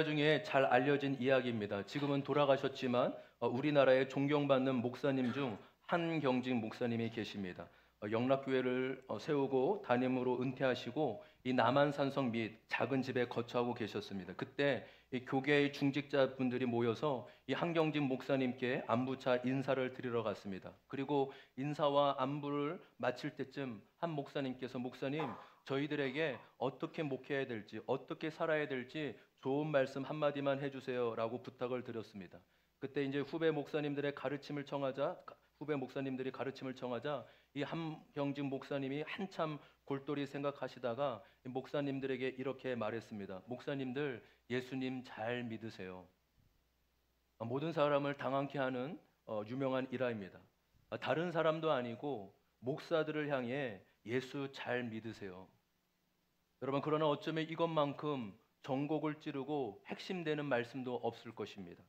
중에 잘 알려진 이야기입니다. 지금은 돌아가셨지만 우리나라의 존경받는 목사님 중 한경직 목사님이 계십니다. 영락교회를 세우고 담임으로 은퇴하시고 이 남한산성 및 작은 집에 거처하고 계셨습니다. 그때 이 교계의 중직자분들이 모여서 이 한경직 목사님께 안부차 인사를 드리러 갔습니다. 그리고 인사와 안부를 마칠 때쯤 한 목사님께서 목사님, 저희들에게 어떻게 목회해야 될지, 어떻게 살아야 될지 좋은 말씀 한마디만 해주세요 라고 부탁을 드렸습니다. 그때 이제 후배 목사님들이 가르침을 청하자 이 한경직 목사님이 한참 골똘히 생각하시다가 목사님들에게 이렇게 말했습니다. 목사님들, 예수님 잘 믿으세요. 모든 사람을 당황케 하는 유명한 일화입니다. 다른 사람도 아니고 목사들을 향해 예수 잘 믿으세요. 여러분, 그러나 어쩌면 이것만큼 전곡을 찌르고 핵심되는 말씀도 없을 것입니다.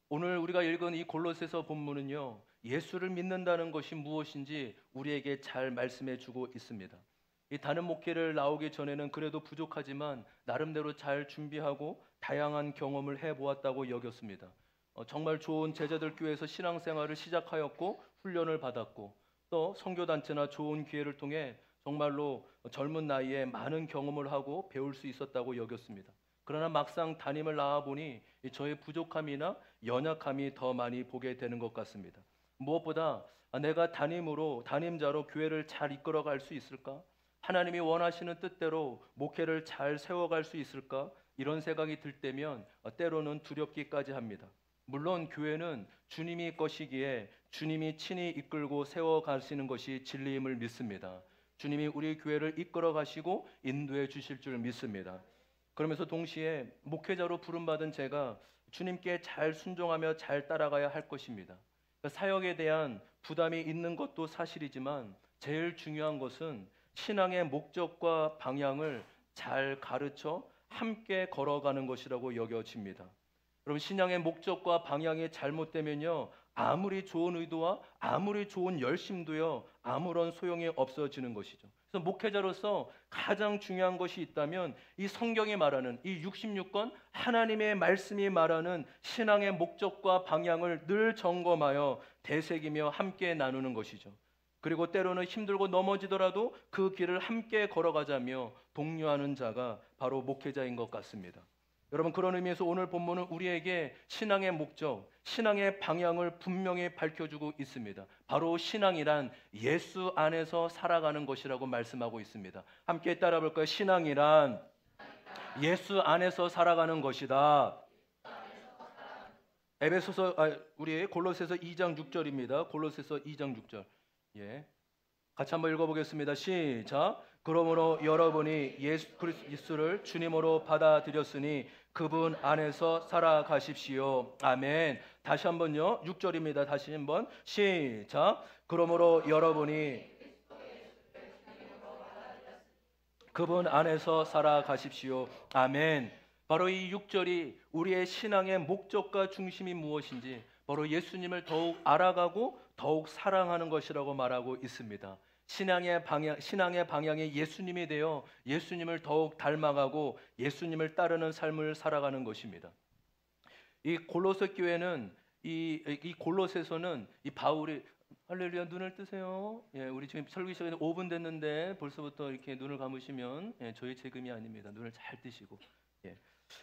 오늘 우리가 읽은 이 골로새서 본문은요, 예수를 믿는다는 것이 무엇인지 우리에게 잘 말씀해 주고 있습니다. 이 다른 목회를 나오기 전에는 그래도 부족하지만 나름대로 잘 준비하고 다양한 경험을 해보았다고 여겼습니다. 정말 좋은 제자들 교회에서 신앙생활을 시작하였고 훈련을 받았고 또 선교단체나 좋은 기회를 통해 정말로 젊은 나이에 많은 경험을 하고 배울 수 있었다고 여겼습니다. 그러나 막상 담임을 나와보니 저의 부족함이나 연약함이 더 많이 보게 되는 것 같습니다. 무엇보다 내가 담임자로 교회를 잘 이끌어갈 수 있을까? 하나님이 원하시는 뜻대로 목회를 잘 세워갈 수 있을까? 이런 생각이 들 때면 때로는 두렵기까지 합니다. 물론 교회는 주님이 것이기에 주님이 친히 이끌고 세워가시는 것이 진리임을 믿습니다. 주님이 우리 교회를 이끌어 가시고 인도해 주실 줄 믿습니다. 그러면서 동시에 목회자로 부름받은 제가 주님께 잘 순종하며 잘 따라가야 할 것입니다. 사역에 대한 부담이 있는 것도 사실이지만 제일 중요한 것은 신앙의 목적과 방향을 잘 가르쳐 함께 걸어가는 것이라고 여겨집니다. 여러분, 신앙의 목적과 방향이 잘못되면요, 아무리 좋은 의도와 아무리 좋은 열심도요, 아무런 소용이 없어지는 것이죠. 그래서 목회자로서 가장 중요한 것이 있다면 이 성경이 말하는 이 66권 하나님의 말씀이 말하는 신앙의 목적과 방향을 늘 점검하여 되새기며 함께 나누는 것이죠. 그리고 때로는 힘들고 넘어지더라도 그 길을 함께 걸어가자며 독려하는 자가 바로 목회자인 것 같습니다. 여러분, 그런 의미에서 오늘 본문은 우리에게 신앙의 목적, 신앙의 방향을 분명히 밝혀주고 있습니다. 바로 신앙이란 예수 안에서 살아가는 것이라고 말씀하고 있습니다. 함께 따라 볼까요? 신앙이란 예수 안에서 살아가는 것이다. 우리 골로새서 2장 6절입니다. 골로새서 2장 6절. 예. 같이 한번 읽어보겠습니다. 시작. 그러므로 여러분이 예수 그리스도를 주님으로 받아들였으니 그분 안에서 살아가십시오. 아멘. 다시 한번요. 6절입니다. 다시 한번 시작. 그러므로 여러분이 그분 안에서 살아가십시오. 아멘. 바로 이 6절이 우리의 신앙의 목적과 중심이 무엇인지 바로 예수님을 더욱 알아가고 더욱 사랑하는 것이라고 말하고 있습니다. 신앙의 방향이 예수님이 되어 예수님을 더욱 닮아가고 예수님을 따르는 삶을 살아가는 것입니다. 이 골로새 교회는 이 골로새서는 이 바울이 할렐루야, 눈을 뜨세요. 예, 우리 지금 설교 시간에 5분 됐는데 벌써부터 이렇게 눈을 감으시면 저희 책임이 아닙니다. 눈을 잘 뜨시고. 예.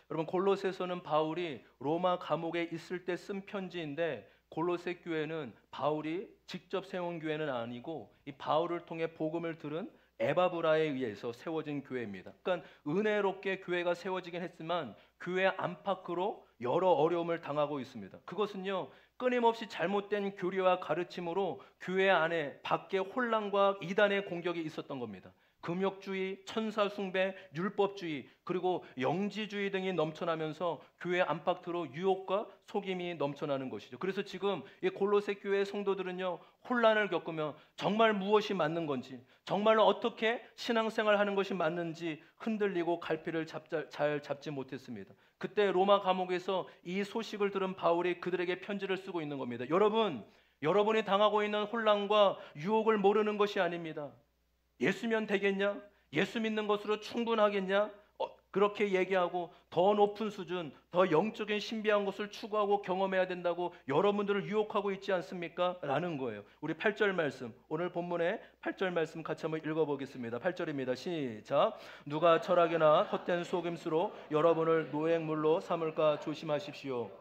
여러분, 골로새서는 바울이 로마 감옥에 있을 때 쓴 편지인데 골로새 교회는 바울이 직접 세운 교회는 아니고 이 바울을 통해 복음을 들은 에바브라에 의해서 세워진 교회입니다. 그러니까 은혜롭게 교회가 세워지긴 했지만 교회 안팎으로 여러 어려움을 당하고 있습니다. 그것은요, 끊임없이 잘못된 교리와 가르침으로 교회 안에 밖에 혼란과 이단의 공격이 있었던 겁니다. 금욕주의, 천사숭배, 율법주의, 그리고 영지주의 등이 넘쳐나면서 교회 안팎으로 유혹과 속임이 넘쳐나는 것이죠. 그래서 지금 이 골로새 교회 성도들은요, 혼란을 겪으며 정말 무엇이 맞는 건지, 정말로 어떻게 신앙생활하는 것이 맞는지 흔들리고 갈피를 잘 잡지 못했습니다. 그때 로마 감옥에서 이 소식을 들은 바울이 그들에게 편지를 쓰고 있는 겁니다. 여러분이 당하고 있는 혼란과 유혹을 모르는 것이 아닙니다. 예수면 되겠냐? 예수 믿는 것으로 충분하겠냐? 그렇게 얘기하고 더 높은 수준, 더 영적인 신비한 것을 추구하고 경험해야 된다고 여러분들을 유혹하고 있지 않습니까? 라는 거예요. 우리 8절 말씀, 오늘 본문의 8절 말씀 같이 한번 읽어보겠습니다. 8절입니다. 시작. 누가 철학이나 헛된 속임수로 여러분을 노획물로 삼을까 조심하십시오.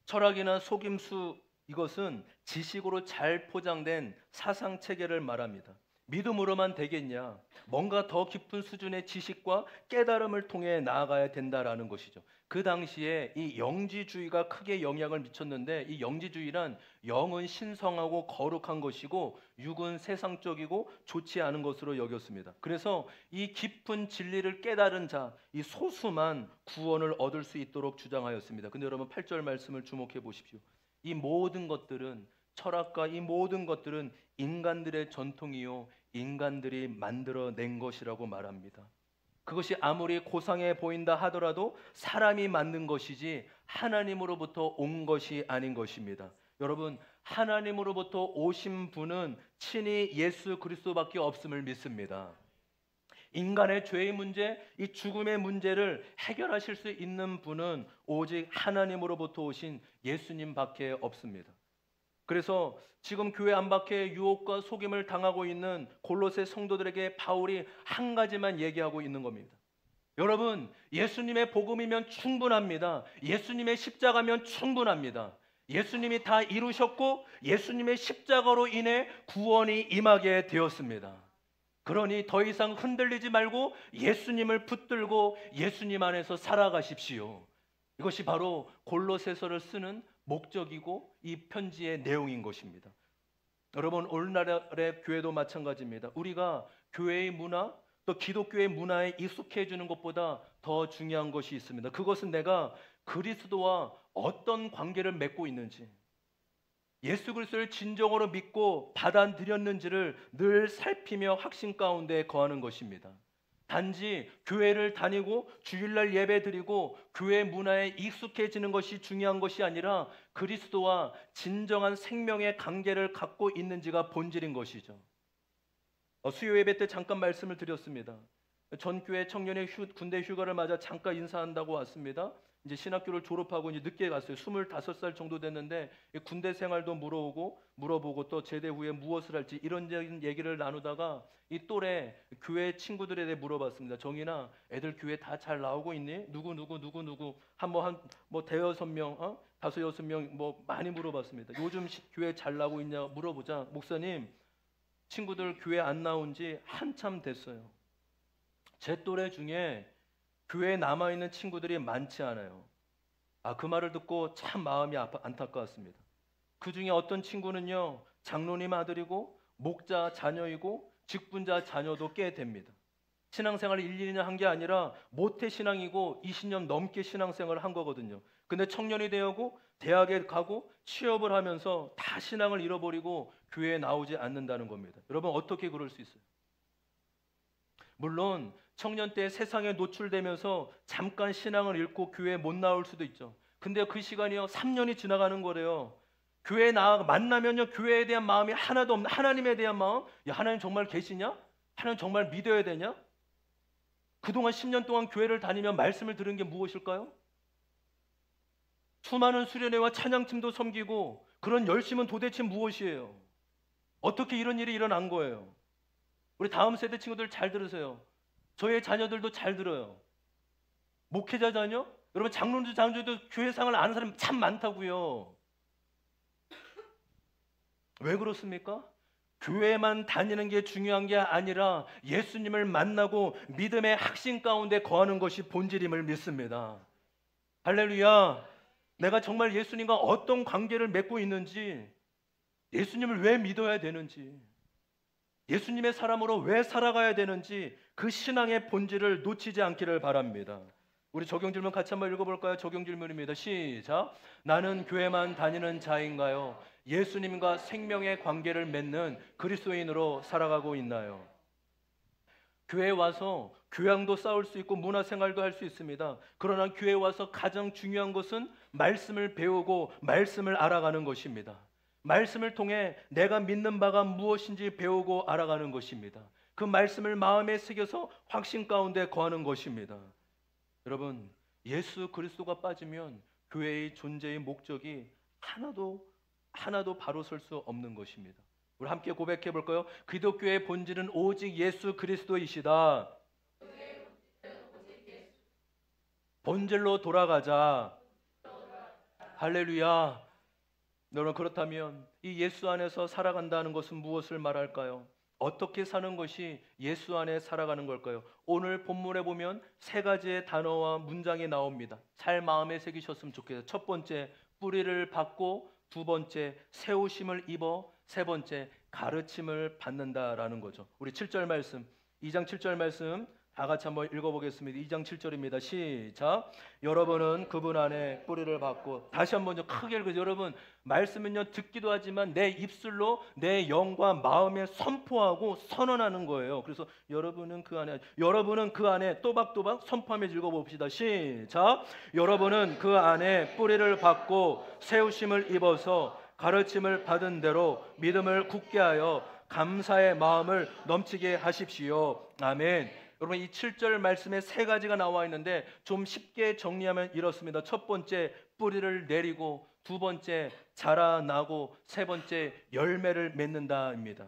철학이나 속임수, 이것은 지식으로 잘 포장된 사상 체계를 말합니다. 믿음으로만 되겠냐? 뭔가 더 깊은 수준의 지식과 깨달음을 통해 나아가야 된다라는 것이죠. 그 당시에 이 영지주의가 크게 영향을 미쳤는데, 이 영지주의란 영은 신성하고 거룩한 것이고 육은 세상적이고 좋지 않은 것으로 여겼습니다. 그래서 이 깊은 진리를 깨달은 자, 이 소수만 구원을 얻을 수 있도록 주장하였습니다. 근데 여러분 8절 말씀을 주목해 보십시오. 이 모든 것들은, 철학과 이 모든 것들은 인간들의 전통이요 인간들이 만들어낸 것이라고 말합니다. 그것이 아무리 고상해 보인다 하더라도 사람이 만든 것이지 하나님으로부터 온 것이 아닌 것입니다. 여러분, 하나님으로부터 오신 분은 친히 예수 그리스도밖에 없음을 믿습니다. 인간의 죄의 문제, 이 죽음의 문제를 해결하실 수 있는 분은 오직 하나님으로부터 오신 예수님밖에 없습니다. 그래서 지금 교회 안팎의 유혹과 속임을 당하고 있는 골로새 성도들에게 바울이 한 가지만 얘기하고 있는 겁니다. 여러분, 예수님의 복음이면 충분합니다. 예수님의 십자가면 충분합니다. 예수님이 다 이루셨고 예수님의 십자가로 인해 구원이 임하게 되었습니다. 그러니 더 이상 흔들리지 말고 예수님을 붙들고 예수님 안에서 살아가십시오. 이것이 바로 골로새서를 쓰는 목적이고 이 편지의 내용인 것입니다. 여러분, 오늘날의 교회도 마찬가지입니다. 우리가 교회의 문화, 또 기독교의 문화에 익숙해지는 것보다 더 중요한 것이 있습니다. 그것은 내가 그리스도와 어떤 관계를 맺고 있는지, 예수 그리스도를 진정으로 믿고 받아들였는지를 늘 살피며 확신 가운데 거하는 것입니다. 단지 교회를 다니고 주일날 예배 드리고 교회 문화에 익숙해지는 것이 중요한 것이 아니라 그리스도와 진정한 생명의 관계를 갖고 있는지가 본질인 것이죠. 수요 예배 때 잠깐 말씀을 드렸습니다. 전 교회 청년의 군대 휴가를 맞아 잠깐 인사한다고 왔습니다. 이제 신학교를 졸업하고 이제 늦게 갔어요. 25살 정도 됐는데 군대 생활도 물어보고 또 제대 후에 무엇을 할지 이런 얘기를 나누다가 이 또래 교회 친구들에 대해 물어봤습니다. 정인아, 애들 교회 다 잘 나오고 있니? 누구 뭐 대여섯 명, 다섯 여섯 명 뭐 많이 물어봤습니다. 요즘 교회 잘 나오고 있냐 물어보자. 목사님, 친구들 교회 안 나온 지 한참 됐어요. 제 또래 중에 교회에 남아있는 친구들이 많지 않아요. 그 말을 듣고 참 마음이 안타까웠습니다. 그 중에 어떤 친구는요, 장로님 아들이고 목자 자녀이고 직분자 자녀도 꽤 됩니다. 신앙생활을 1, 2년 한 게 아니라 모태신앙이고 20년 넘게 신앙생활을 한 거거든요. 근데 청년이 되고 대학에 가고 취업을 하면서 다 신앙을 잃어버리고 교회에 나오지 않는다는 겁니다. 여러분, 어떻게 그럴 수 있어요? 물론 청년 때 세상에 노출되면서 잠깐 신앙을 잃고 교회에 못 나올 수도 있죠. 근데 그 시간이요 3년이 지나가는 거래요. 교회에 만나면요 교회에 대한 마음이 하나도 없는, 하나님에 대한 마음, 야, 하나님 정말 계시냐? 하나님 정말 믿어야 되냐? 그동안 10년 동안 교회를 다니며 말씀을 들은 게 무엇일까요? 수많은 수련회와 찬양팀도 섬기고 그런 열심은 도대체 무엇이에요? 어떻게 이런 일이 일어난 거예요? 우리 다음 세대 친구들 잘 들으세요. 저의 자녀들도 잘 들어요. 목회자 자녀? 여러분, 장로도 장조도 교회 생활을 아는 사람이 참 많다고요. 왜 그렇습니까? 교회만 다니는 게 중요한 게 아니라 예수님을 만나고 믿음의 확신 가운데 거하는 것이 본질임을 믿습니다. 할렐루야. 내가 정말 예수님과 어떤 관계를 맺고 있는지, 예수님을 왜 믿어야 되는지, 예수님의 사람으로 왜 살아가야 되는지 그 신앙의 본질을 놓치지 않기를 바랍니다. 우리 적용 질문 같이 한번 읽어볼까요? 적용 질문입니다. 시작. 나는 교회만 다니는 자인가요? 예수님과 생명의 관계를 맺는 그리스도인으로 살아가고 있나요? 교회에 와서 교양도 쌓을 수 있고 문화생활도 할 수 있습니다. 그러나 교회에 와서 가장 중요한 것은 말씀을 배우고 말씀을 알아가는 것입니다. 말씀을 통해 내가 믿는 바가 무엇인지 배우고 알아가는 것입니다. 그 말씀을 마음에 새겨서 확신 가운데 거하는 것입니다. 여러분, 예수 그리스도가 빠지면 교회의 존재의 목적이 하나도 바로 설 수 없는 것입니다. 우리 함께 고백해 볼까요? 기독교의 본질은 오직 예수 그리스도이시다. 본질로 돌아가자. 할렐루야. 여러분, 그렇다면 이 예수 안에서 살아간다는 것은 무엇을 말할까요? 어떻게 사는 것이 예수 안에 살아가는 걸까요? 오늘 본문에 보면 세 가지의 단어와 문장이 나옵니다. 잘 마음에 새기셨으면 좋겠어요. 첫 번째, 뿌리를 받고, 두 번째, 세우심을 입어, 세 번째, 가르침을 받는다라는 거죠. 우리 7절 말씀, 2장 7절 말씀 다 같이 한번 읽어보겠습니다. 2장 7절입니다. 시작. 여러분은 그분 안에 뿌리를 받고, 다시 한번 좀 크게 읽으세요. 여러분, 말씀은요 듣기도 하지만 내 입술로 내 영과 마음에 선포하고 선언하는 거예요. 그래서 여러분은 그 안에 또박또박 선포하며 읽어봅시다. 시작. 여러분은 그 안에 뿌리를 받고 세우심을 입어서 가르침을 받은 대로 믿음을 굳게 하여 감사의 마음을 넘치게 하십시오. 아멘. 여러분, 이 7절 말씀에 세 가지가 나와 있는데 좀 쉽게 정리하면 이렇습니다. 첫 번째, 뿌리를 내리고, 두 번째, 자라나고, 세 번째, 열매를 맺는다입니다.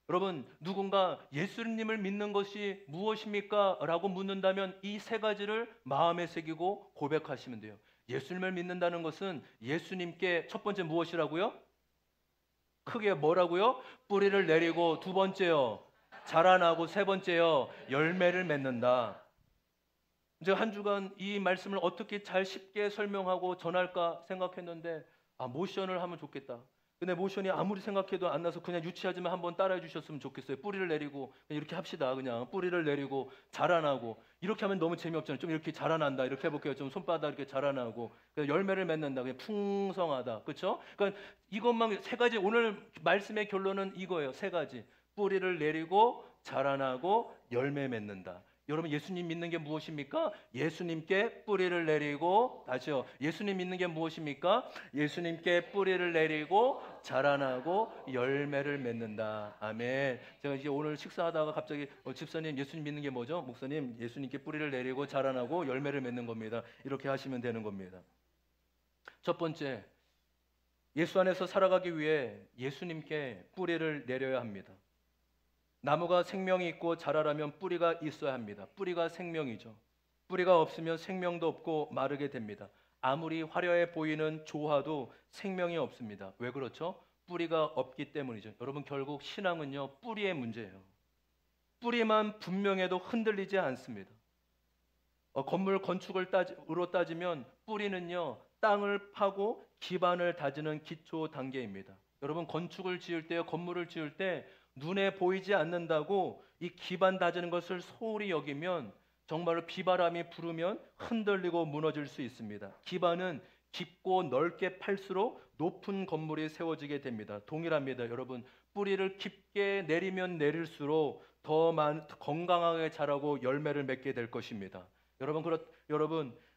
여러분, 누군가 예수님을 믿는 것이 무엇입니까? 라고 묻는다면 이 세 가지를 마음에 새기고 고백하시면 돼요. 예수님을 믿는다는 것은 예수님께 첫 번째 무엇이라고요? 크게 뭐라고요? 뿌리를 내리고, 두 번째요, 자라나고, 세 번째요, 열매를 맺는다. 제가 한 주간 이 말씀을 어떻게 잘 쉽게 설명하고 전할까 생각했는데 모션을 하면 좋겠다. 근데 모션이 아무리 생각해도 안 나서 그냥 유치하지만 한번 따라해 주셨으면 좋겠어요. 뿌리를 내리고, 이렇게 합시다. 그냥 뿌리를 내리고 자라나고. 이렇게 하면 너무 재미없잖아요. 좀 이렇게 자라난다, 이렇게 해볼게요. 좀 손바닥 이렇게 자라나고, 열매를 맺는다, 그냥 풍성하다. 그렇죠? 그러니까 이것만 세 가지, 오늘 말씀의 결론은 이거예요. 세 가지. 뿌리를 내리고 자라나고 열매 맺는다. 여러분, 예수님 믿는 게 무엇입니까? 예수님께 뿌리를 내리고, 다시요, 예수님 믿는 게 무엇입니까? 예수님께 뿌리를 내리고 자라나고 열매를 맺는다. 아멘. 제가 이제 오늘 식사하다가 갑자기 집사님, 예수님 믿는 게 뭐죠? 목사님, 예수님께 뿌리를 내리고 자라나고 열매를 맺는 겁니다. 이렇게 하시면 되는 겁니다. 첫 번째, 예수 안에서 살아가기 위해 예수님께 뿌리를 내려야 합니다. 나무가 생명이 있고 자라려면 뿌리가 있어야 합니다. 뿌리가 생명이죠. 뿌리가 없으면 생명도 없고 마르게 됩니다. 아무리 화려해 보이는 조화도 생명이 없습니다. 왜 그렇죠? 뿌리가 없기 때문이죠. 여러분, 결국 신앙은요, 뿌리의 문제예요. 뿌리만 분명해도 흔들리지 않습니다. 건물 건축으로 따지면 뿌리는요, 땅을 파고 기반을 다지는 기초 단계입니다. 여러분, 건축을 지을 때요, 건물을 지을 때 눈에 보이지 않는다고 이 기반 다지는 것을 소홀히 여기면 정말로 비바람이 불으면 흔들리고 무너질 수 있습니다. 기반은 깊고 넓게 팔수록 높은 건물이 세워지게 됩니다. 동일합니다. 여러분, 뿌리를 깊게 내리면 내릴수록 더 건강하게 자라고 열매를 맺게 될 것입니다. 여러분,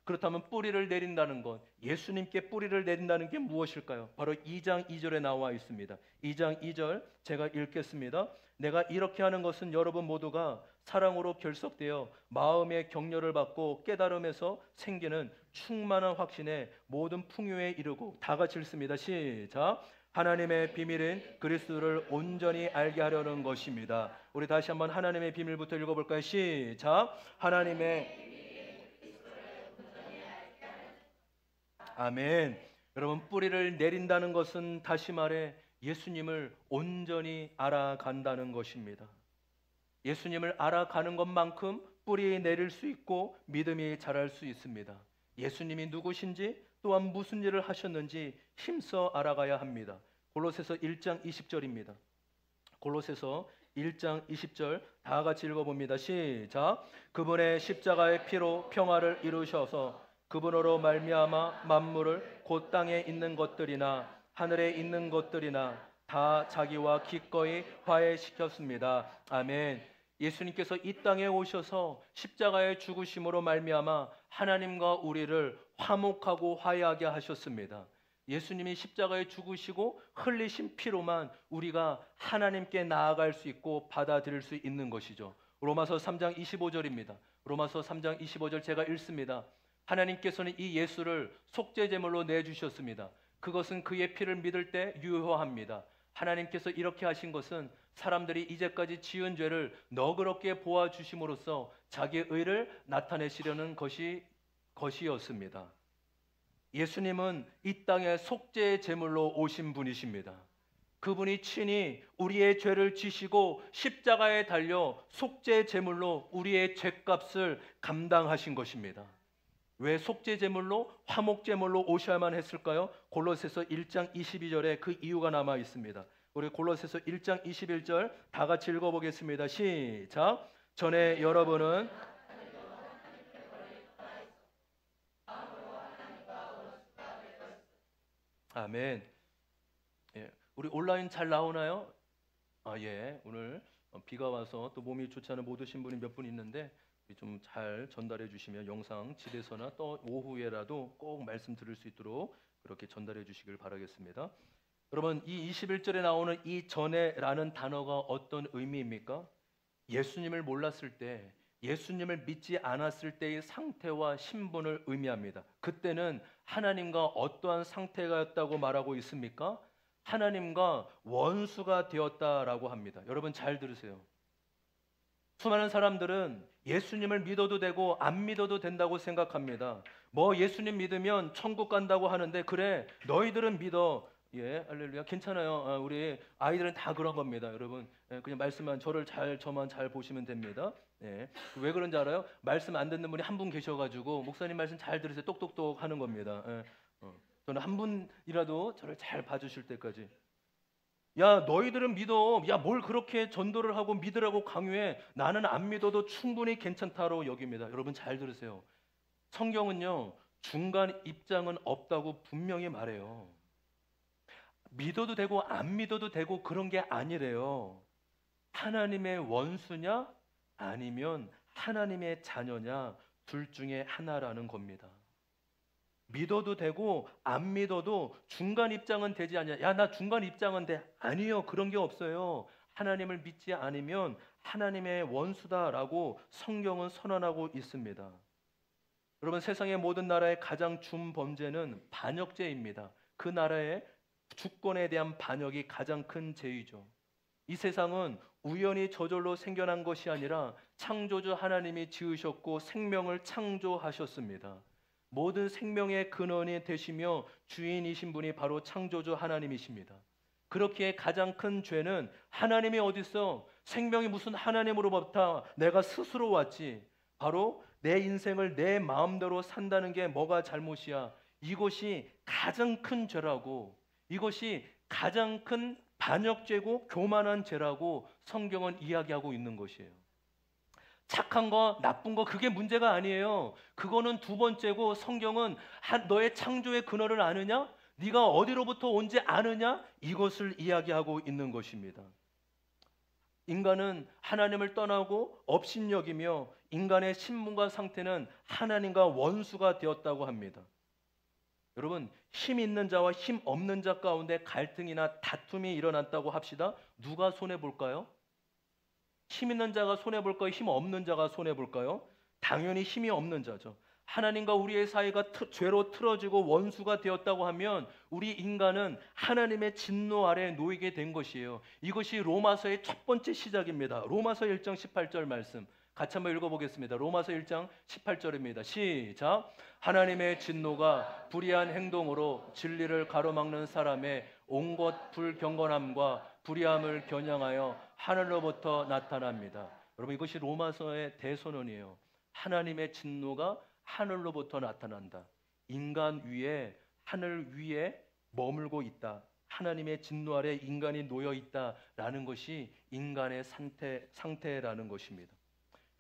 그렇다면 뿌리를 내린다는 것, 예수님께 뿌리를 내린다는 게 무엇일까요? 바로 2장 2절에 나와 있습니다. 2장 2절 제가 읽겠습니다. 내가 이렇게 하는 것은 여러분 모두가 사랑으로 결속되어 마음의 격려를 받고 깨달음에서 생기는 충만한 확신에 모든 풍요에 이르고, 다 같이 읽습니다. 시작. 하나님의 비밀인 그리스도를 온전히 알게 하려는 것입니다. 우리 다시 한번 하나님의 비밀부터 읽어볼까요? 시작. 하나님의 아멘. 여러분, 뿌리를 내린다는 것은 다시 말해 예수님을 온전히 알아간다는 것입니다. 예수님을 알아가는 것만큼 뿌리 내릴 수 있고 믿음이 자랄 수 있습니다. 예수님이 누구신지, 또한 무슨 일을 하셨는지 힘써 알아가야 합니다. 골로새서 1장 20절입니다. 골로새서 1장 20절 다 같이 읽어봅니다. 시작. 그분의 십자가의 피로 평화를 이루셔서 그분으로 말미암아 만물을 곧 땅에 있는 것들이나 하늘에 있는 것들이나 다 자기와 기꺼이 화해시켰습니다. 아멘. 예수님께서 이 땅에 오셔서 십자가의 죽으심으로 말미암아 하나님과 우리를 화목하고 화해하게 하셨습니다. 예수님이 십자가에 죽으시고 흘리신 피로만 우리가 하나님께 나아갈 수 있고 받아들일 수 있는 것이죠. 로마서 3장 25절입니다. 로마서 3장 25절 제가 읽습니다. 하나님께서는 이 예수를 속죄제물로 내주셨습니다. 그것은 그의 피를 믿을 때 유효합니다. 하나님께서 이렇게 하신 것은 사람들이 이제까지 지은 죄를 너그럽게 보아주심으로써 자기의 의를 나타내시려는 것이었습니다. 예수님은 이 땅에 속죄의 제물로 오신 분이십니다. 그분이 친히 우리의 죄를 지시고 십자가에 달려 속죄의 제물로 우리의 죄값을 감당하신 것입니다. 왜 속죄 제물로 화목 제물로 오셔야만 했을까요? 골로새서 1장 22절에 그 이유가 남아 있습니다. 우리 골로새서 1장 21절 다 같이 읽어보겠습니다. 시작. 전에 여러분은 아멘. 예, 우리 온라인 잘 나오나요? 예. 오늘 비가 와서 또 몸이 좋지 않은 못 오신 분이 몇 분 있는데 좀 잘 전달해 주시면 영상 집에서나 또 오후에라도 꼭 말씀 들을 수 있도록 그렇게 전달해 주시길 바라겠습니다. 여러분, 이 21절에 나오는 이 전에라는 단어가 어떤 의미입니까? 예수님을 몰랐을 때, 예수님을 믿지 않았을 때의 상태와 신분을 의미합니다. 그때는 하나님과 어떠한 상태였다고 말하고 있습니까? 하나님과 원수가 되었다라고 합니다. 여러분 잘 들으세요. 수많은 사람들은 예수님을 믿어도 되고 안 믿어도 된다고 생각합니다. 뭐 예수님 믿으면 천국 간다고 하는데 그래 너희들은 믿어. 예, 할렐루야. 괜찮아요. 우리 아이들은 다 그런 겁니다. 여러분 그냥 말씀만 저만 잘 보시면 됩니다. 예. 왜 그런지 알아요? 말씀 안 듣는 분이 한 분 계셔가지고 목사님 말씀 잘 들으세요. 똑똑똑 하는 겁니다. 예. 저는 한 분이라도 저를 잘 봐주실 때까지. 야 너희들은 믿어. 야 뭘 그렇게 전도를 하고 믿으라고 강요해. 나는 안 믿어도 충분히 괜찮다고 여깁니다. 여러분 잘 들으세요. 성경은요 중간 입장은 없다고 분명히 말해요. 믿어도 되고 안 믿어도 되고 그런 게 아니래요. 하나님의 원수냐 아니면 하나님의 자녀냐 둘 중에 하나라는 겁니다. 믿어도 되고 안 믿어도 중간 입장은 되지 않냐. 야 나 중간 입장은 돼. 아니요 그런 게 없어요. 하나님을 믿지 않으면 하나님의 원수다라고 성경은 선언하고 있습니다. 여러분 세상의 모든 나라의 가장 중범죄는 반역죄입니다. 그 나라의 주권에 대한 반역이 가장 큰 죄이죠. 이 세상은 우연히 저절로 생겨난 것이 아니라 창조주 하나님이 지으셨고 생명을 창조하셨습니다. 모든 생명의 근원이 되시며 주인이신 분이 바로 창조주 하나님이십니다. 그렇기에 가장 큰 죄는 하나님이 어디 있어? 생명이 무슨 하나님으로부터 내가 스스로 왔지. 바로 내 인생을 내 마음대로 산다는 게 뭐가 잘못이야. 이것이 가장 큰 죄라고, 이것이 가장 큰 반역죄고 교만한 죄라고 성경은 이야기하고 있는 것이에요. 착한 거, 나쁜 거 그게 문제가 아니에요. 그거는 두 번째고 성경은 너의 창조의 근원을 아느냐? 네가 어디로부터 온지 아느냐? 이것을 이야기하고 있는 것입니다. 인간은 하나님을 떠나고 업신여기며 인간의 신분과 상태는 하나님과 원수가 되었다고 합니다. 여러분 힘 있는 자와 힘 없는 자 가운데 갈등이나 다툼이 일어났다고 합시다. 누가 손해볼까요? 힘 있는 자가 손해볼까요? 힘 없는 자가 손해볼까요? 당연히 힘이 없는 자죠. 하나님과 우리의 사이가 죄로 틀어지고 원수가 되었다고 하면 우리 인간은 하나님의 진노 아래에 놓이게 된 것이에요. 이것이 로마서의 첫 번째 시작입니다. 로마서 1장 18절 말씀 같이 한번 읽어보겠습니다. 로마서 1장 18절입니다. 시작. 하나님의 진노가 불의한 행동으로 진리를 가로막는 사람의 온갖 불경건함과 불의함을 겨냥하여 하늘로부터 나타납니다. 여러분 이것이 로마서의 대선언이에요. 하나님의 진노가 하늘로부터 나타난다. 인간 위에 하늘 위에 머물고 있다. 하나님의 진노 아래 인간이 놓여 있다라는 것이 인간의 상태라는 것입니다.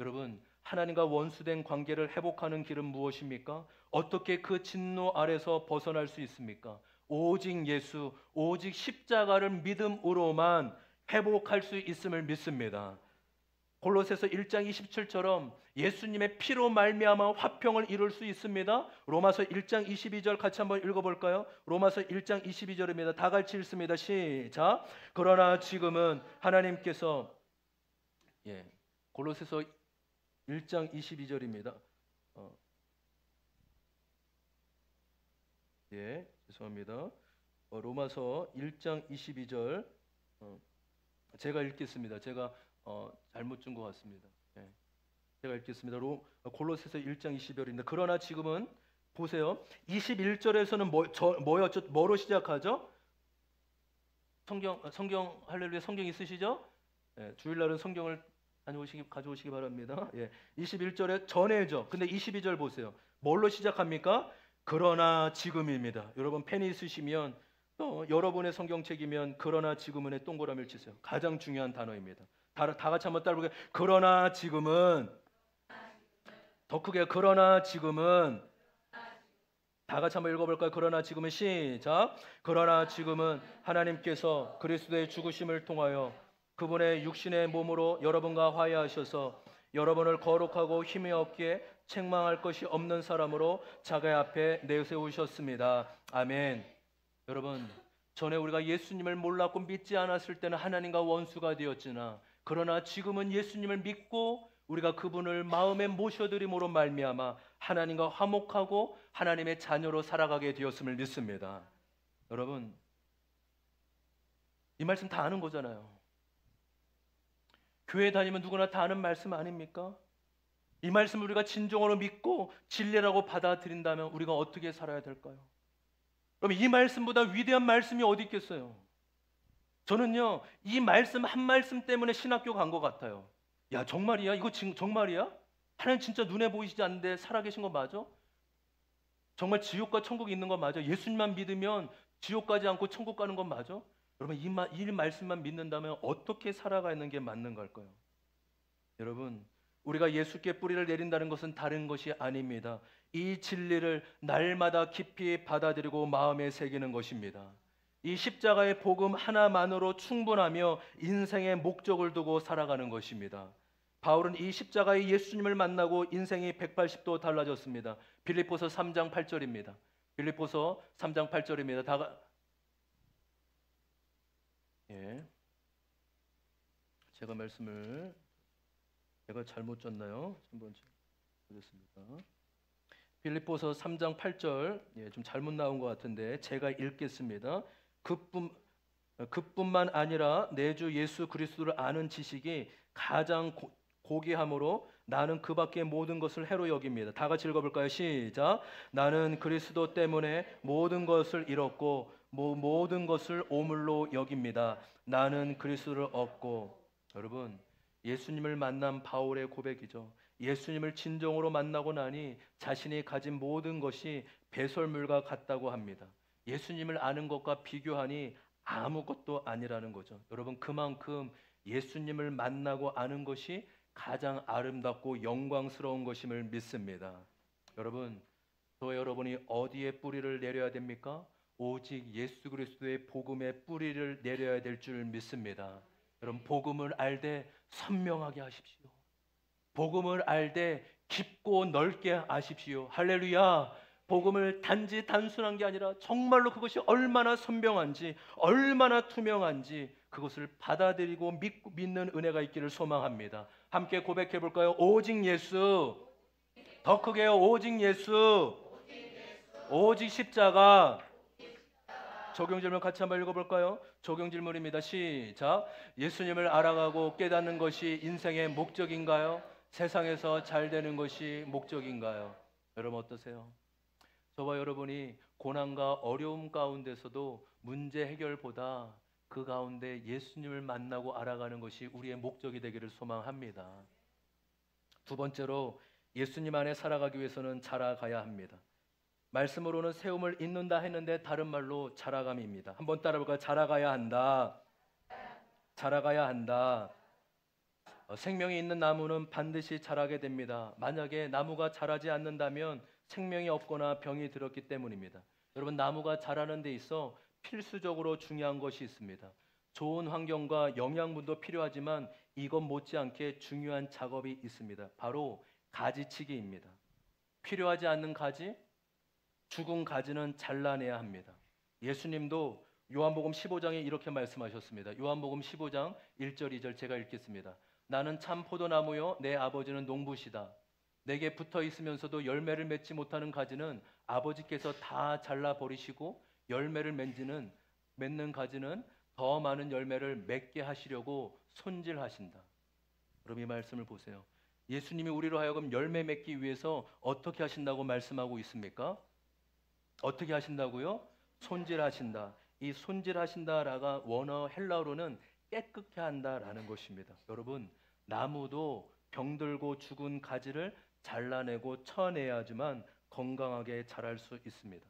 여러분 하나님과 원수된 관계를 회복하는 길은 무엇입니까? 어떻게 그 진노 아래서 벗어날 수 있습니까? 오직 예수, 오직 십자가를 믿음으로만 회복할 수 있음을 믿습니다. 골로새서 1장 27처럼 예수님의 피로 말미암아 화평을 이룰 수 있습니다. 로마서 1장 22절 같이 한번 읽어볼까요? 로마서 1장 22절입니다. 다 같이 읽습니다. 시작. 그러나 지금은 하나님께서 골로새서 1장 22절입니다. 죄송합니다. 로마서 1장 22절 제가 읽겠습니다. 제가 잘못 준 것 같습니다. 제가 읽겠습니다. 골로새서 1장 20절입니다. 그러나 지금은 보세요. 21절에서는 뭐로 시작하죠? 성경 할렐루야 성경 있으시죠? 주일날은 성경을 가져오시기 바랍니다. 21절에 전해죠. 근데 22절 보세요. 뭘로 시작합니까? 그러나 지금입니다. 여러분 펜이 있으시면 여러분의 성경책이면 그러나 지금은에 동그라미를 치세요. 가장 중요한 단어입니다. 다 같이 한번 따라볼게요. 그러나 지금은, 더 크게 그러나 지금은, 다 같이 한번 읽어볼까요? 그러나 지금은 시작. 그러나 지금은 하나님께서 그리스도의 죽으심을 통하여 그분의 육신의 몸으로 여러분과 화해하셔서 여러분을 거룩하고 힘이 없기에 책망할 것이 없는 사람으로 자기 앞에 내세우셨습니다. 아멘. 여러분, 전에 우리가 예수님을 몰랐고 믿지 않았을 때는 하나님과 원수가 되었으나 그러나 지금은 예수님을 믿고 우리가 그분을 마음에 모셔드림으로 말미암아 하나님과 화목하고 하나님의 자녀로 살아가게 되었음을 믿습니다. 여러분, 이 말씀 다 아는 거잖아요. 교회 다니면 누구나 다 아는 말씀 아닙니까? 이 말씀을 우리가 진정으로 믿고 진리라고 받아들인다면 우리가 어떻게 살아야 될까요? 그럼 이 말씀보다 위대한 말씀이 어디 있겠어요? 저는요, 이 말씀 한 말씀 때문에 신학교 간 것 같아요. 야, 정말이야? 이거 정말이야? 하나님 진짜 눈에 보이시지 않는데 살아계신 거 맞아? 정말 지옥과 천국이 있는 거 맞아? 예수님만 믿으면 지옥 가지 않고 천국 가는 건 맞아? 여러분, 이 말씀만 믿는다면 어떻게 살아가는 게 맞는 걸까요? 여러분, 우리가 예수께 뿌리를 내린다는 것은 다른 것이 아닙니다. 이 진리를 날마다 깊이 받아들이고 마음에 새기는 것입니다. 이 십자가의 복음 하나만으로 충분하며 인생의 목적을 두고 살아가는 것입니다. 바울은 이 십자가의 예수님을 만나고 인생이 180도 달라졌습니다. 빌립보서 3장 8절입니다. 빌립보서 3장 8절입니다. 제가 잘못 줬나요? 한번 보겠습니다. 빌립보서 3장 8절 좀 잘못 나온 것 같은데 제가 읽겠습니다. 그뿐만 아니라 내 주 예수 그리스도를 아는 지식이 가장 고귀함으로 나는 그 밖의 모든 것을 해로 여깁니다. 다 같이 읽어볼까요? 시작. 나는 그리스도 때문에 모든 것을 잃었고 모든 것을 오물로 여깁니다. 나는 그리스도를 얻고. 여러분, 예수님을 만난 바울의 고백이죠. 예수님을 진정으로 만나고 나니 자신이 가진 모든 것이 배설물과 같다고 합니다. 예수님을 아는 것과 비교하니 아무것도 아니라는 거죠. 여러분, 그만큼 예수님을 만나고 아는 것이 가장 아름답고 영광스러운 것임을 믿습니다. 여러분, 저와 여러분이 어디에 뿌리를 내려야 됩니까? 오직 예수 그리스도의 복음에 뿌리를 내려야 될 줄 믿습니다. 여러분, 복음을 알되 선명하게 하십시오. 복음을 알되 깊고 넓게 아십시오. 할렐루야. 복음을 단순한 게 아니라 정말로 그것이 얼마나 선명한지, 얼마나 투명한지 그것을 받아들이고 믿는 은혜가 있기를 소망합니다. 함께 고백해 볼까요? 오직 예수. 더 크게요. 오직 예수. 오직 십자가. 적용 질문 같이 한번 읽어볼까요? 적용 질문입니다. 시작. 예수님을 알아가고 깨닫는 것이 인생의 목적인가요? 세상에서 잘 되는 것이 목적인가요? 여러분 어떠세요? 저와 여러분이 고난과 어려움 가운데서도 문제 해결보다 그 가운데 예수님을 만나고 알아가는 것이 우리의 목적이 되기를 소망합니다. 두 번째로 예수님 안에 살아가기 위해서는 자라가야 합니다. 말씀으로는 세움을 잇는다 했는데 다른 말로 자라감입니다. 한번 따라볼까요? 자라가야 한다. 자라가야 한다. 생명이 있는 나무는 반드시 자라게 됩니다. 만약에 나무가 자라지 않는다면 생명이 없거나 병이 들었기 때문입니다. 여러분, 나무가 자라는 데 있어 필수적으로 중요한 것이 있습니다. 좋은 환경과 영양분도 필요하지만 이것 못지않게 중요한 작업이 있습니다. 바로 가지치기입니다. 필요하지 않는 가지, 죽은 가지는 잘라내야 합니다. 예수님도 요한복음 15장에 이렇게 말씀하셨습니다. 요한복음 15장 1절 2절 제가 읽겠습니다. 나는 참 포도나무요 내 아버지는 농부시다. 내게 붙어 있으면서도 열매를 맺지 못하는 가지는 아버지께서 다 잘라 버리시고 열매를 맺는 가지는 더 많은 열매를 맺게 하시려고 손질하신다. 그럼 이 말씀을 보세요. 예수님이 우리로 하여금 열매 맺기 위해서 어떻게 하신다고 말씀하고 있습니까? 어떻게 하신다고요? 손질하신다. 이 손질하신다라가 원어 헬라어로는 깨끗게 한다라는 것입니다. 여러분, 나무도 병들고 죽은 가지를 잘라내고 쳐내야지만 건강하게 자랄 수 있습니다.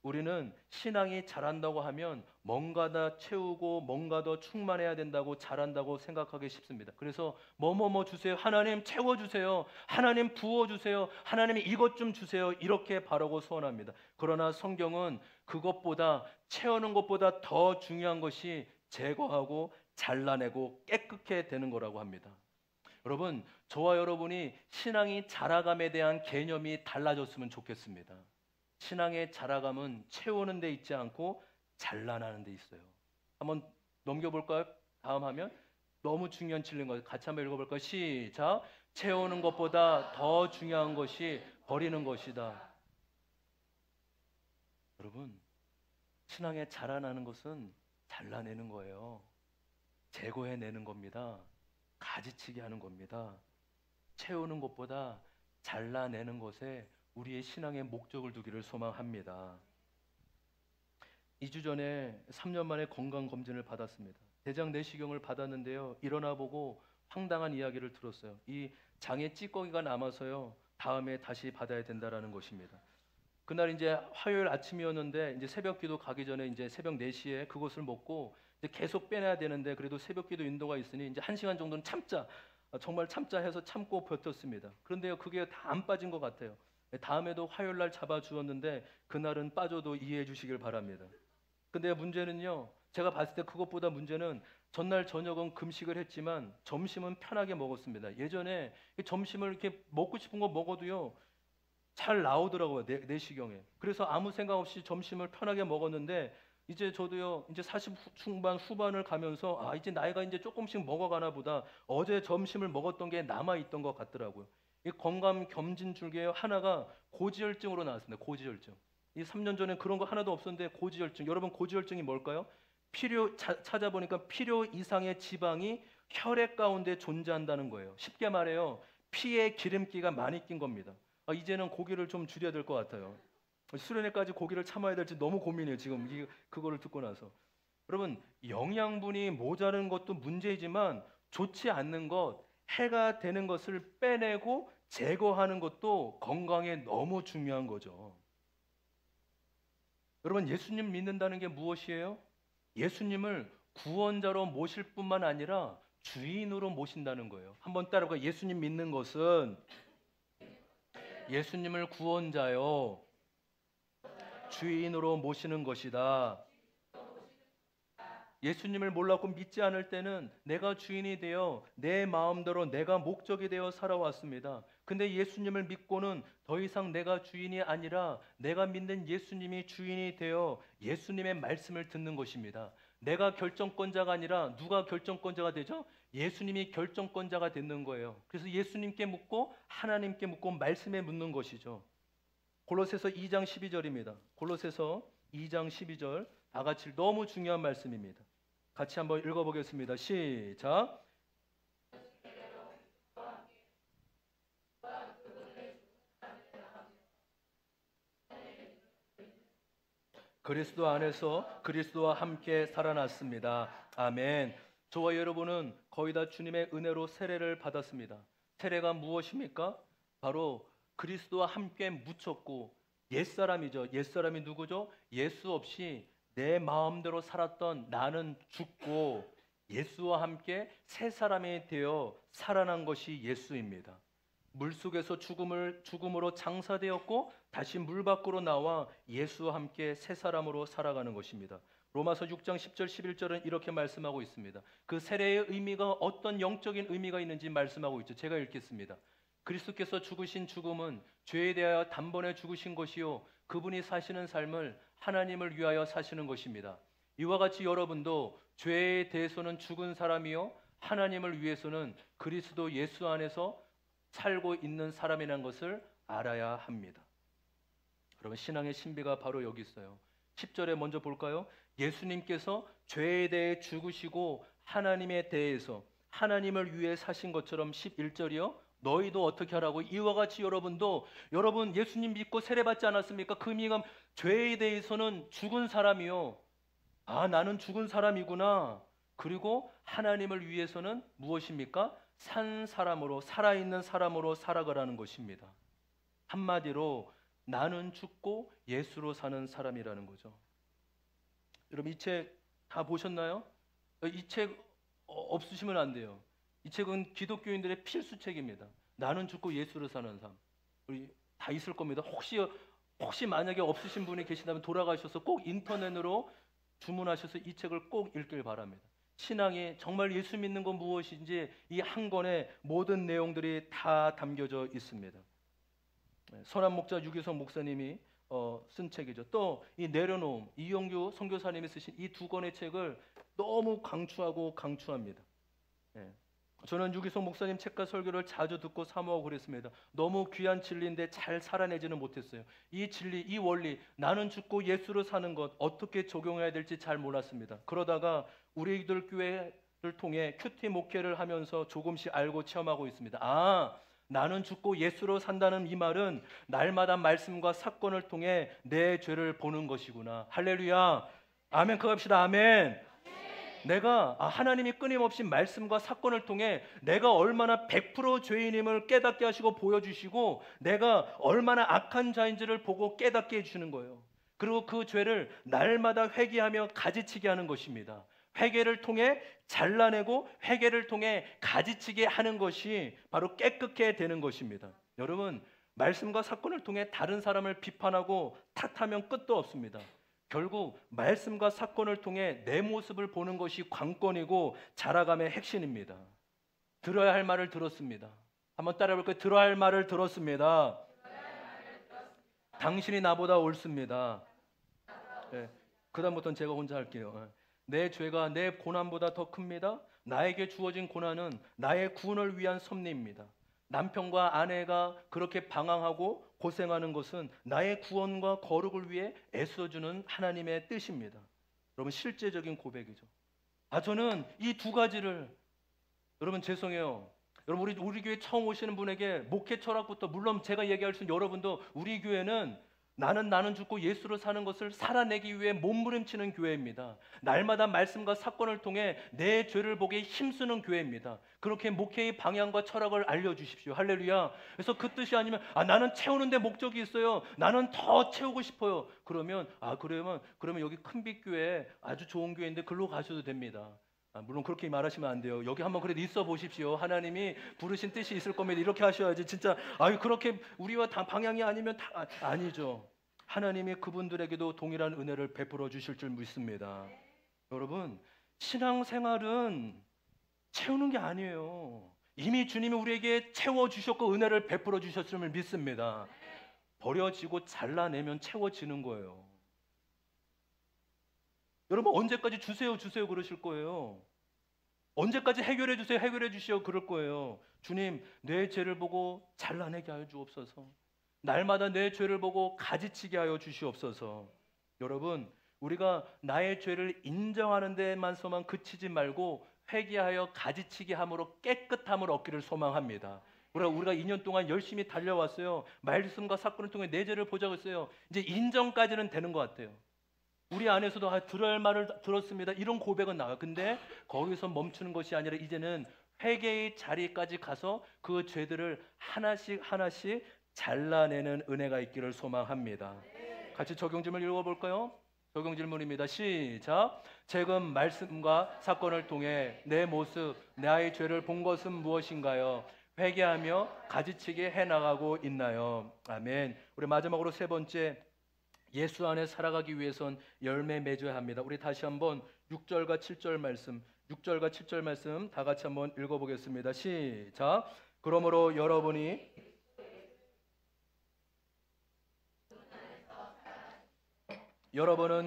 우리는 신앙이 자란다고 하면 뭔가 더 채우고 뭔가 더 충만해야 된다고 자란다고 생각하기 쉽습니다. 그래서 뭐뭐뭐 주세요. 하나님 채워주세요. 하나님 부어주세요. 하나님 이것 좀 주세요. 이렇게 바라고 소원합니다. 그러나 성경은 그것보다 채우는 것보다 더 중요한 것이 제거하고 잘라내고 깨끗게 되는 거라고 합니다. 여러분, 저와 여러분이 신앙이 자라감에 대한 개념이 달라졌으면 좋겠습니다. 신앙의 자라감은 채우는 데 있지 않고 잘라나는 데 있어요. 한번 넘겨볼까요? 다음 화면. 너무 중요한 진리인 거예요. 같이 한번 읽어볼까요? 시작. 채우는 것보다 더 중요한 것이 버리는 것이다. 여러분, 신앙에 자라나는 것은 잘라내는 거예요. 제거해내는 겁니다. 가지치기 하는 겁니다. 채우는 것보다 잘라내는 것에 우리의 신앙의 목적을 두기를 소망합니다. 2주 전에 3년 만에 건강검진을 받았습니다. 대장 내시경을 받았는데요. 일어나 보고 황당한 이야기를 들었어요. 이 장에 찌꺼기가 남아서요. 다음에 다시 받아야 된다라는 것입니다. 그날 이제 화요일 아침이었는데 이제 새벽기도 가기 전에 이제 새벽 4시에 그것을 먹고 이제 계속 빼내야 되는데 그래도 새벽기도 인도가 있으니 이제 1시간 정도는 참자. 정말 참자 해서 참고 버텼습니다. 그런데요. 그게 다 안 빠진 것 같아요. 다음에도 화요일 날 잡아주었는데 그날은 빠져도 이해해 주시길 바랍니다. 근데 문제는요. 제가 봤을 때 그것보다 문제는 전날 저녁은 금식을 했지만 점심은 편하게 먹었습니다. 예전에 점심을 이렇게 먹고 싶은 거 먹어도요. 잘 나오더라고요. 내시경에. 그래서 아무 생각 없이 점심을 편하게 먹었는데 이제 저도요. 이제 40 중반 후반을 가면서 이제 나이가 이제 조금씩 먹어가나 보다. 어제 점심을 먹었던 게 남아 있던 것 같더라고요. 이 건강 검진 중에 하나가 고지혈증으로 나왔습니다. 고지혈증. 이 3년 전에 그런 거 하나도 없었는데 고지혈증. 여러분 고지혈증이 뭘까요? 찾아보니까 필요 이상의 지방이 혈액 가운데 존재한다는 거예요. 쉽게 말해요. 피에 기름기가 많이 낀 겁니다. 이제는 고기를 좀 줄여야 될 것 같아요. 수련회까지 고기를 참아야 될지 너무 고민이에요. 지금 그거를 듣고 나서. 여러분 영양분이 모자른 것도 문제이지만 좋지 않는 것, 해가 되는 것을 빼내고 제거하는 것도 건강에 너무 중요한 거죠. 여러분 예수님 믿는다는 게 무엇이에요? 예수님을 구원자로 모실 뿐만 아니라 주인으로 모신다는 거예요. 한번 따라가. 예수님 믿는 것은 예수님을 구원자요 주인으로 모시는 것이다. 예수님을 몰랐고 믿지 않을 때는 내가 주인이 되어 내 마음대로 내가 목적이 되어 살아왔습니다. 근데 예수님을 믿고는 더 이상 내가 주인이 아니라 내가 믿는 예수님이 주인이 되어 예수님의 말씀을 듣는 것입니다. 내가 결정권자가 아니라 누가 결정권자가 되죠? 예수님이 결정권자가 되는 거예요. 그래서 예수님께 묻고 하나님께 묻고 말씀에 묻는 것이죠. 골로새서 2장 12절입니다. 골로새서 2장 12절 다 같이 너무 중요한 말씀입니다. 같이 한번 읽어보겠습니다. 시작. 그리스도 안에서 그리스도와 함께 살아났습니다. 아멘. 저와 여러분은 거의 다 주님의 은혜로 세례를 받았습니다. 세례가 무엇입니까? 바로 그리스도와 함께 묻혔고 옛사람이죠. 옛사람이 누구죠? 예수 없이 내 마음대로 살았던 나는 죽고 예수와 함께 새 사람이 되어 살아난 것이 예수입니다. 물속에서 죽음으로 장사되었고 다시 물 밖으로 나와 예수와 함께 새 사람으로 살아가는 것입니다. 로마서 6장 10절 11절은 이렇게 말씀하고 있습니다. 그 세례의 의미가 어떤 영적인 의미가 있는지 말씀하고 있죠. 제가 읽겠습니다. 그리스도께서 죽으신 죽음은 죄에 대하여 단번에 죽으신 것이요 그분이 사시는 삶을 하나님을 위하여 사시는 것입니다. 이와 같이 여러분도 죄에 대해서는 죽은 사람이요 하나님을 위해서는 그리스도 예수 안에서 살고 있는 사람이라는 것을 알아야 합니다. 여러분, 신앙의 신비가 바로 여기 있어요. 10절에 먼저 볼까요? 예수님께서 죄에 대해 죽으시고 하나님에 대해서 하나님을 위해 사신 것처럼 11절이요 너희도 어떻게 하라고? 이와 같이 여러분도, 여러분 예수님 믿고 세례받지 않았습니까? 그 의미가 죄에 대해서는 죽은 사람이요, 아 나는 죽은 사람이구나. 그리고 하나님을 위해서는 무엇입니까? 산 사람으로, 살아있는 사람으로 살아가라는 것입니다. 한마디로 나는 죽고 예수로 사는 사람이라는 거죠. 여러분, 이 책 다 보셨나요? 이 책 없으시면 안 돼요. 이 책은 기독교인들의 필수책입니다. 나는 죽고 예수로 사는 삶. 우리 다 있을 겁니다. 혹시 만약에 없으신 분이 계시다면 돌아가셔서 꼭 인터넷으로 주문하셔서 이 책을 꼭 읽길 바랍니다. 신앙이 정말 예수 믿는 건 무엇인지 이 한 권에 모든 내용들이 다 담겨져 있습니다. 선한 목자 유기성 목사님이 쓴 책이죠. 또 이 내려놓음, 이용규 선교사님이 쓰신 이 두 권의 책을 너무 강추합니다. 저는 유기성 목사님 책과 설교를 자주 듣고 사모하고 그랬습니다. 너무 귀한 진리인데 잘 살아내지는 못했어요. 이 진리, 이 원리, 나는 죽고 예수로 사는 것 어떻게 적용해야 될지 잘 몰랐습니다. 그러다가 우리들 교회를 통해 큐티 목회를 하면서 조금씩 알고 체험하고 있습니다. 아, 나는 죽고 예수로 산다는 이 말은 날마다 말씀과 사건을 통해 내 죄를 보는 것이구나. 할렐루야. 아멘. 그거 합시다. 아멘. 내가 하나님이 끊임없이 말씀과 사건을 통해 내가 얼마나 100% 죄인임을 깨닫게 하시고 보여주시고 내가 얼마나 악한 자인지를 보고 깨닫게 해주는 거예요. 그리고 그 죄를 날마다 회개하며 가지치게 하는 것입니다. 회개를 통해 잘라내고 회개를 통해 가지치게 하는 것이 바로 깨끗게 되는 것입니다. 여러분, 말씀과 사건을 통해 다른 사람을 비판하고 탓하면 끝도 없습니다. 결국 말씀과 사건을 통해 내 모습을 보는 것이 관건이고 자라감의 핵심입니다. 들어야 할 말을 들었습니다. 한번 따라해 볼까요? 들어야 할 말을 들었습니다. 당신이 나보다 옳습니다. 그다음부터는 제가 혼자 할게요. 내 죄가 내 고난보다 더 큽니다. 나에게 주어진 고난은 나의 구원을 위한 섭리입니다. 남편과 아내가 그렇게 방황하고 고생하는 것은 나의 구원과 거룩을 위해 애써주는 하나님의 뜻입니다. 여러분, 실제적인 고백이죠. 저는 이 두 가지를, 여러분 죄송해요. 여러분 우리 교회 처음 오시는 분에게 목회 철학부터, 물론 제가 얘기할 수 있는 여러분도 우리 교회는 나는 죽고 예수로 사는 것을 살아내기 위해 몸부림치는 교회입니다. 날마다 말씀과 사건을 통해 내 죄를 보게 힘쓰는 교회입니다. 그렇게 목회의 방향과 철학을 알려주십시오. 할렐루야. 그래서 그 뜻이 아니면 나는 채우는데 목적이 있어요. 나는 더 채우고 싶어요. 그러면 여기 큰빛교회 아주 좋은 교회인데 글로 가셔도 됩니다. 물론 그렇게 말하시면 안 돼요. 여기 한번 그래도 있어 보십시오. 하나님이 부르신 뜻이 있을 겁니다. 이렇게 하셔야지. 진짜 그렇게 우리와 다 방향이 아니면 아니죠. 하나님이 그분들에게도 동일한 은혜를 베풀어 주실 줄 믿습니다. 여러분, 신앙생활은 채우는 게 아니에요. 이미 주님이 우리에게 채워주셨고 은혜를 베풀어 주셨음을 믿습니다. 버려지고 잘라내면 채워지는 거예요. 여러분, 언제까지 주세요 그러실 거예요. 언제까지 해결해 주시오 그럴 거예요. 주님, 내 죄를 보고 잘라내게 하여 주옵소서. 날마다 내 죄를 보고 가지치게 하여 주시옵소서. 여러분, 우리가 나의 죄를 인정하는 데만서만 그치지 말고 회개하여 가지치게 함으로 깨끗함을 얻기를 소망합니다. 우리가 2년 동안 열심히 달려왔어요. 말씀과 사건을 통해 내 죄를 보자고 했어요. 이제 인정까지는 되는 것 같아요. 우리 안에서도 들어야 할 말을 들었습니다. 이런 고백은 나와요. 근데 거기서 멈추는 것이 아니라 이제는 회개의 자리까지 가서 그 죄들을 하나씩 잘라내는 은혜가 있기를 소망합니다. 같이 적용 질문 읽어볼까요? 적용 질문입니다. 시작. 지금 말씀과 사건을 통해 내 모습, 나의 죄를 본 것은 무엇인가요? 회개하며 가지치게 해나가고 있나요? 아멘. 우리 마지막으로 세 번째, 예수 안에 살아가기 위해선 열매 맺어야 합니다. 우리 다시 한번 6절과 7절 말씀, 6절과 7절 말씀 다 같이 한번 읽어보겠습니다. 시작. 그러므로 여러분은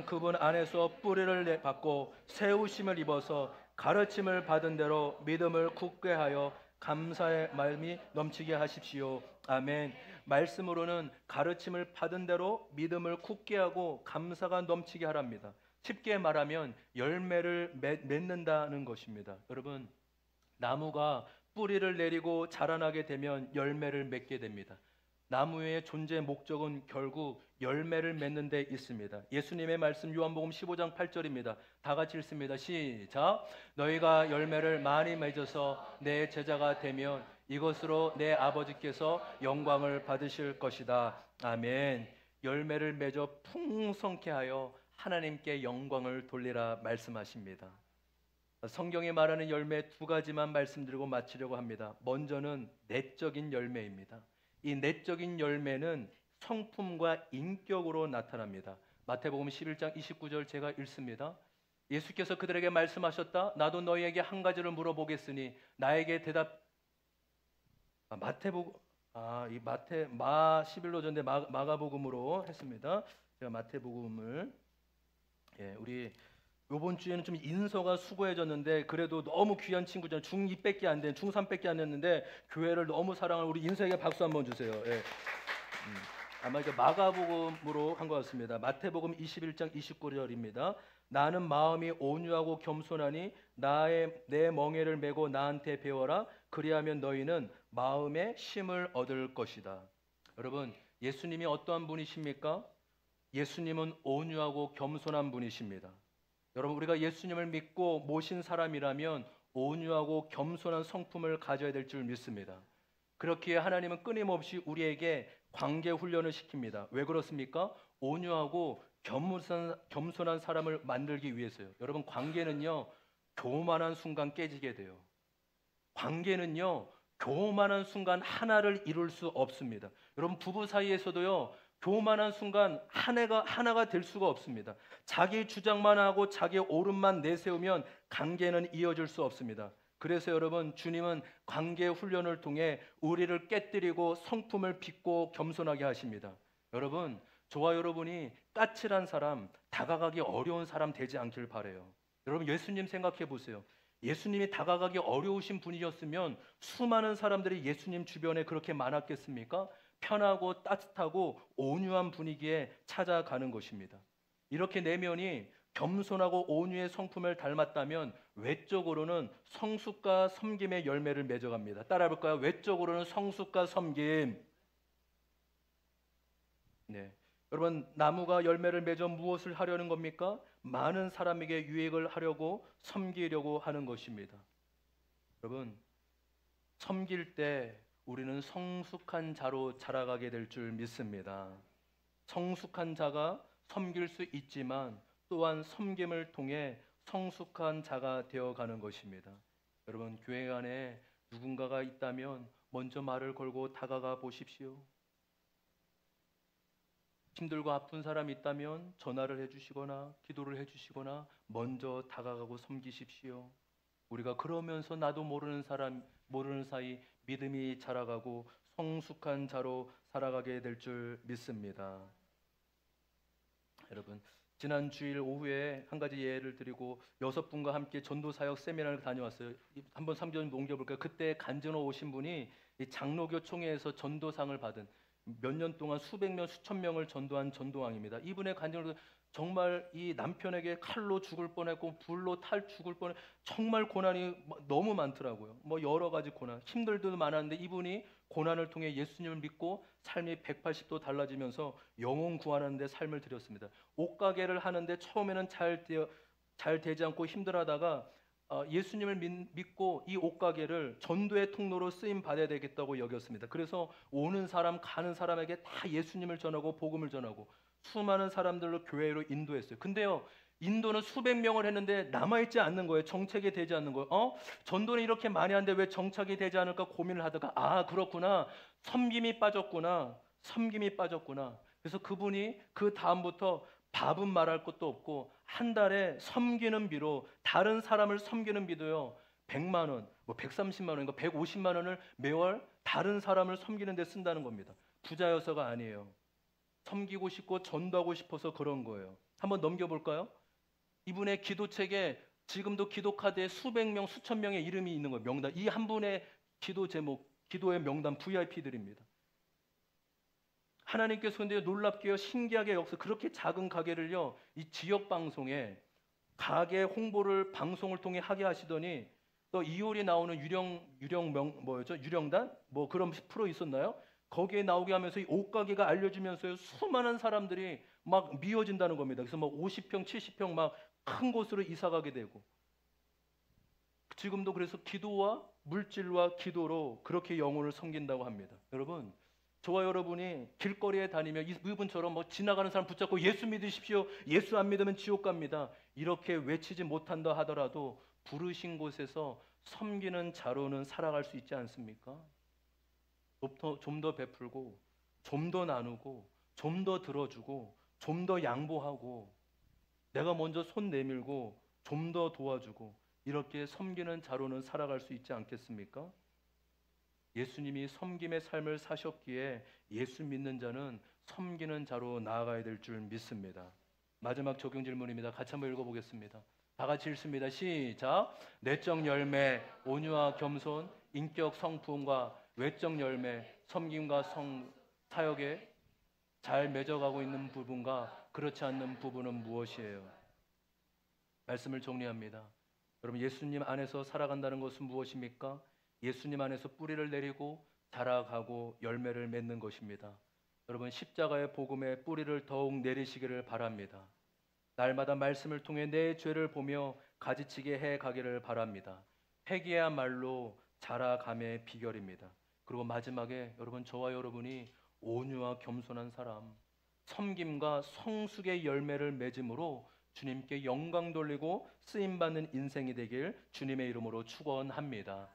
그분 안에서 뿌리를 받고 세우심을 입어서 가르침을 받은 대로 믿음을 굳게 하여 감사의 마음이 넘치게 하십시오. 아멘. 말씀으로는 가르침을 받은 대로 믿음을 굳게 하고 감사가 넘치게 하랍니다. 쉽게 말하면 열매를 맺는다는 것입니다. 여러분, 나무가 뿌리를 내리고 자라나게 되면 열매를 맺게 됩니다. 나무의 존재 목적은 결국 열매를 맺는 데 있습니다. 예수님의 말씀 요한복음 15장 8절입니다. 다 같이 읽습니다. 시작. 너희가 열매를 많이 맺어서 내 제자가 되면 이것으로 내 아버지께서 영광을 받으실 것이다. 아멘. 열매를 맺어 풍성케 하여 하나님께 영광을 돌리라 말씀하십니다. 성경이 말하는 열매 두 가지만 말씀드리고 마치려고 합니다. 먼저는 내적인 열매입니다. 이 내적인 열매는 성품과 인격으로 나타납니다. 마태복음 11장 29절 제가 읽습니다. 예수께서 그들에게 말씀하셨다. 나도 너희에게 한 가지를 물어보겠으니 나에게 마태복음 이 마 11로전데 마가복음으로 했습니다. 제가 마태복음을 우리 이번 주에는 좀 인서가 수고해졌는데 그래도 너무 귀한 친구잖아요. 중2밖에 안 된, 중3밖에 안 됐는데 교회를 너무 사랑하는 우리 인서에게 박수 한번 주세요. 아마 이제 마가복음으로 한 것 같습니다. 마태복음 21장 29절입니다. 나는 마음이 온유하고 겸손하니 내 멍에를 메고 나한테 배워라. 그리하면 너희는 마음의 쉼을 얻을 것이다. 여러분, 예수님이 어떠한 분이십니까? 예수님은 온유하고 겸손한 분이십니다. 여러분, 우리가 예수님을 믿고 모신 사람이라면 온유하고 겸손한 성품을 가져야 될 줄 믿습니다. 그렇기에 하나님은 끊임없이 우리에게 관계 훈련을 시킵니다. 왜 그렇습니까? 온유하고 겸손한 사람을 만들기 위해서요. 여러분, 관계는요, 교만한 순간 깨지게 돼요. 관계는요, 교만한 순간 하나를 이룰 수 없습니다. 여러분, 부부 사이에서도요, 교만한 순간 하나가 될 수가 없습니다. 자기 주장만 하고 자기 옳음만 내세우면 관계는 이어질 수 없습니다. 그래서 여러분, 주님은 관계 훈련을 통해 우리를 깨뜨리고 성품을 빚고 겸손하게 하십니다. 여러분, 저와 여러분이 까칠한 사람, 다가가기 어려운 사람 되지 않길 바라요. 여러분, 예수님 생각해 보세요. 예수님이 다가가기 어려우신 분이셨으면 수많은 사람들이 예수님 주변에 그렇게 많았겠습니까? 편하고 따뜻하고 온유한 분위기에 찾아가는 것입니다. 이렇게 내면이 겸손하고 온유의 성품을 닮았다면 외적으로는 성숙과 섬김의 열매를 맺어갑니다. 따라해 볼까요? 외적으로는 성숙과 섬김. 네. 여러분, 나무가 열매를 맺어 무엇을 하려는 겁니까? 많은 사람에게 유익을 하려고 섬기려고 하는 것입니다. 여러분, 섬길 때 우리는 성숙한 자로 자라가게 될 줄 믿습니다. 성숙한 자가 섬길 수 있지만 또한 섬김을 통해 성숙한 자가 되어가는 것입니다. 여러분, 교회 안에 누군가가 있다면 먼저 말을 걸고 다가가 보십시오. 힘들고 아픈 사람이 있다면 전화를 해주시거나 기도를 해주시거나 먼저 다가가고 섬기십시오. 우리가 그러면서 나도 모르는 사이 믿음이 자라가고 성숙한 자로 살아가게 될 줄 믿습니다. 여러분, 지난 주일 오후에 한 가지 예를 드리고 6분과 함께 전도사역 세미나를 다녀왔어요. 한번 3절 넘겨볼까요? 그때 간증으로 오신 분이 이 장로교 총회에서 전도상을 받은, 몇 년 동안 수백 명, 수천 명을 전도한 전도왕입니다. 이분의 간증으로 정말 이 남편에게 칼로 죽을 뻔했고 불로 탈 죽을 뻔해, 정말 고난이 너무 많더라고요. 뭐 여러 가지 고난, 힘들도 많았는데 이분이 고난을 통해 예수님을 믿고 삶이 180도 달라지면서 영혼 구하는 데 삶을 들였습니다. 옷가게를 하는데 처음에는 잘 되지 않고 힘들어하다가 예수님을 믿고 이 옷가게를 전도의 통로로 쓰임 받아야 되겠다고 여겼습니다. 그래서 오는 사람 가는 사람에게 다 예수님을 전하고 복음을 전하고 수많은 사람들로 교회로 인도했어요. 근데요, 인도는 수백 명을 했는데 남아있지 않는 거예요. 정착이 되지 않는 거예요. 전도는 이렇게 많이 하는데 왜 정착이 되지 않을까 고민을 하다가 그렇구나. 섬김이 빠졌구나. 그래서 그분이 그 다음부터 밥은 말할 것도 없고 한 달에 섬기는 비로 다른 사람을 섬기는 비도요 100만 원, 뭐 130만 원인가 150만 원을 매월 다른 사람을 섬기는 데 쓴다는 겁니다. 부자여서가 아니에요. 섬기고 싶고 전도하고 싶어서 그런 거예요. 한번 넘겨볼까요? 이분의 기도책에 지금도 기도 카드에 수백 명, 수천 명의 이름이 있는 거예요. 명단. 이 한 분의 기도 제목, 기도의 명단 VIP들입니다. 하나님께서 근데 놀랍게요, 신기하게 역사 그렇게 작은 가게를요, 이 지역 방송에 가게 홍보를 방송을 통해 하게 하시더니 또 이효리 나오는 유령단 뭐 그런 프로 있었나요? 거기에 나오게 하면서 이 옷가게가 알려지면서요, 수많은 사람들이 막 미어진다는 겁니다. 그래서 막 50평, 70평 막 큰 곳으로 이사 가게 되고 지금도 그래서 기도와 물질과 기도로 그렇게 영혼을 섬긴다고 합니다. 여러분, 저와 여러분이 길거리에 다니며 이분처럼 뭐 지나가는 사람 붙잡고 예수 믿으십시오. 예수 안 믿으면 지옥 갑니다. 이렇게 외치지 못한다 하더라도 부르신 곳에서 섬기는 자로는 살아갈 수 있지 않습니까? 좀 더 베풀고, 좀 더 나누고, 좀 더 들어주고, 좀 더 양보하고, 내가 먼저 손 내밀고, 좀 더 도와주고, 이렇게 섬기는 자로는 살아갈 수 있지 않겠습니까? 예수님이 섬김의 삶을 사셨기에 예수 믿는 자는 섬기는 자로 나아가야 될 줄 믿습니다. 마지막 적용 질문입니다. 같이 한번 읽어보겠습니다. 다 같이 읽습니다. 시작. 내적 열매, 온유와 겸손, 인격 성품과 외적 열매, 섬김과 사역에 잘 맺어가고 있는 부분과 그렇지 않는 부분은 무엇이에요? 말씀을 정리합니다. 여러분, 예수님 안에서 살아간다는 것은 무엇입니까? 예수님 안에서 뿌리를 내리고 자라가고 열매를 맺는 것입니다. 여러분, 십자가의 복음에 뿌리를 더욱 내리시기를 바랍니다. 날마다 말씀을 통해 내 죄를 보며 가지치게 해 가기를 바랍니다. 회개야말로 자라감의 비결입니다. 그리고 마지막에 여러분, 저와 여러분이 온유와 겸손한 사람, 섬김과 성숙의 열매를 맺음으로 주님께 영광 돌리고 쓰임 받는 인생이 되길 주님의 이름으로 축원합니다.